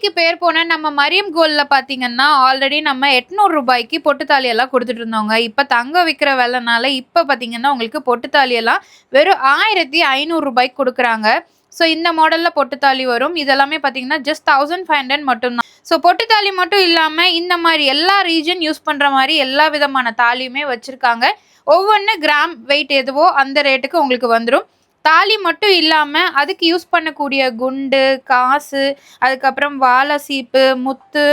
தாலிக்கு பேர் போன நம்ம மரியம் கோல்ட்ல பாத்தீங்கன்னா ஆல்ரெடி நம்ம 800 ரூபாய்க்கு பொட்டு தாலி எல்லாம் கொடுத்துட்டு இருந்தோங்க. இப்ப தங்கம் விக்கிற விலைனால இப்ப பாத்தீங்கன்னா உங்களுக்கு பொட்டு தாலி எல்லாம் வெறும் 1500 ரூபாய்க்கு கொடுக்குறாங்க. ஸோ இந்த மாடல்ல பொட்டு தாலி வரும். இதெல்லாமே பாத்தீங்கன்னா ஜஸ்ட் 1500 மட்டும் தான். ஸோ பொட்டு தாலி மட்டும் இல்லாம இந்த மாதிரி எல்லா ரீஜன் யூஸ் பண்ற மாதிரி எல்லா விதமான தாலியுமே வச்சிருக்காங்க. ஒவ்வொன்று கிராம் வெயிட் எதுவோ அந்த ரேட்டுக்கு உங்களுக்கு வந்துடும். தாலி மட்டும் இல்லாம அதுக்கு யூஸ் பண்ணக்கூடிய குண்டு, காசு, அதுக்கப்புறம் வாழை சீப்பு, முத்து,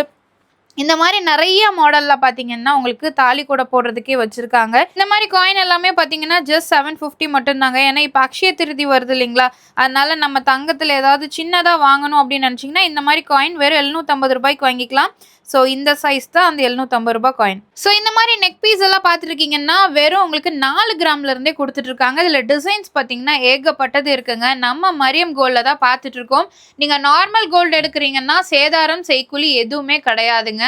இந்த மாதிரி நிறைய மாடல்ல பாத்தீங்கன்னா உங்களுக்கு தாலி கூட போடுறதுக்கே வச்சிருக்காங்க. இந்த மாதிரி காயின் எல்லாமே பாத்தீங்கன்னா ஜஸ்ட் 750 மட்டும் தாங்க. ஏன்னா இப்ப அக்ஷய திருதி வருது இல்லைங்களா, அதனால நம்ம தங்கத்துல ஏதாவது சின்னதா வாங்கணும் அப்படின்னு நினைச்சீங்கன்னா இந்த மாதிரி காயின் வெறும் 750 ரூபாய்க்கு வாங்கிக்கலாம். ஸோ இந்த சைஸ் தான் அந்த 750 ரூபாய் காயின். ஸோ இந்த மாதிரி நெக் பீஸ் எல்லாம் பார்த்துருக்கீங்கன்னா வெறும் உங்களுக்கு 4 கிராம்ல இருந்தே கொடுத்துட்டு இருக்காங்க. இதில் டிசைன்ஸ் பார்த்தீங்கன்னா ஏகப்பட்டது இருக்குங்க. நம்ம மரியம் கோல்டில் தான் பார்த்துட்டு இருக்கோம். நீங்கள் நார்மல் கோல்டு எடுக்கிறீங்கன்னா சேதாரம் செய்கூலி எதுவுமே கிடையாதுங்க,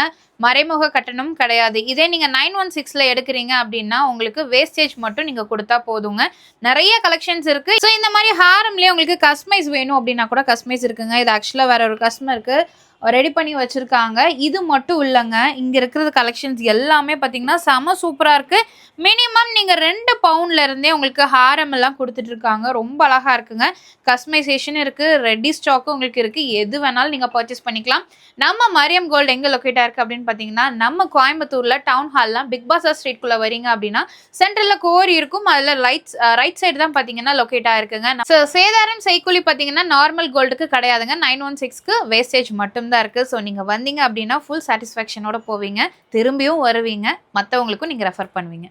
மறைமுக கட்டணம் கிடையாது. இதே நீங்கள் 916ல எடுக்கிறீங்க அப்படின்னா உங்களுக்கு வேஸ்டேஜ் மட்டும் நீங்கள் கொடுத்தா போதுங்க. நிறைய கலெக்ஷன்ஸ் இருக்கு. ஸோ இந்த மாதிரி ஹாரம்லேயே உங்களுக்கு கஸ்டமைஸ் வேணும் அப்படின்னா கூட கஸ்டமைஸ் இருக்குங்க. இது ஆக்சுவலாக வேற ஒரு கஸ்டமருக்கு ரெடி பண்ணி வச்சிருக்காங்க. இது மட்டும் இல்லைங்க, இங்க இருக்கிறது கலெக்ஷன்ஸ் எல்லாமே பார்த்தீங்கன்னா செம சூப்பராக இருக்கு. மினிமம் நீங்கள் 2 பவுண்ட்ல இருந்தே உங்களுக்கு ஹாரம் எல்லாம் கொடுத்துட்டு இருக்காங்க. ரொம்ப அழகா இருக்குங்க. கஸ்டமைசேஷன் இருக்கு, ரெடி ஸ்டாக்கும் உங்களுக்கு இருக்கு. எது வேணாலும் நீங்கள் பர்ச்சேஸ் பண்ணிக்கலாம். நம்ம மரியம் கோல்டு எங்கே லொக்கேட்டாக இருக்குது அப்படின்னு பார்த்தீங்கன்னா நம்ம கோயம்புத்தூரில் டவுன் ஹால்லாம் பிக் பாஸார் ஸ்ட்ரீட்குள்ளே வரீங்க அப்படின்னா சென்டரில் கோரி இருக்கும். அதில் ரைட் சைடு தான் பார்த்தீங்கன்னா லொக்கேட்டாக இருக்குங்க. ஸோ சேதாரம் செய்கூலி பார்த்தீங்கன்னா நார்மல் கோல்டுக்கு கிடையாதுங்க, 916க்கு வேஸ்டேஜ் மட்டும் தான் இருக்கு. ஸோ நீங்கள் வந்தீங்க அப்படின்னா ஃபுல் சாட்டிஸ்ஃபேக்ஷனோட போவீங்க, திரும்பியும் வருவீங்க, மற்றவங்களுக்கும் நீங்கள் ரெஃபர் பண்ணுவீங்க.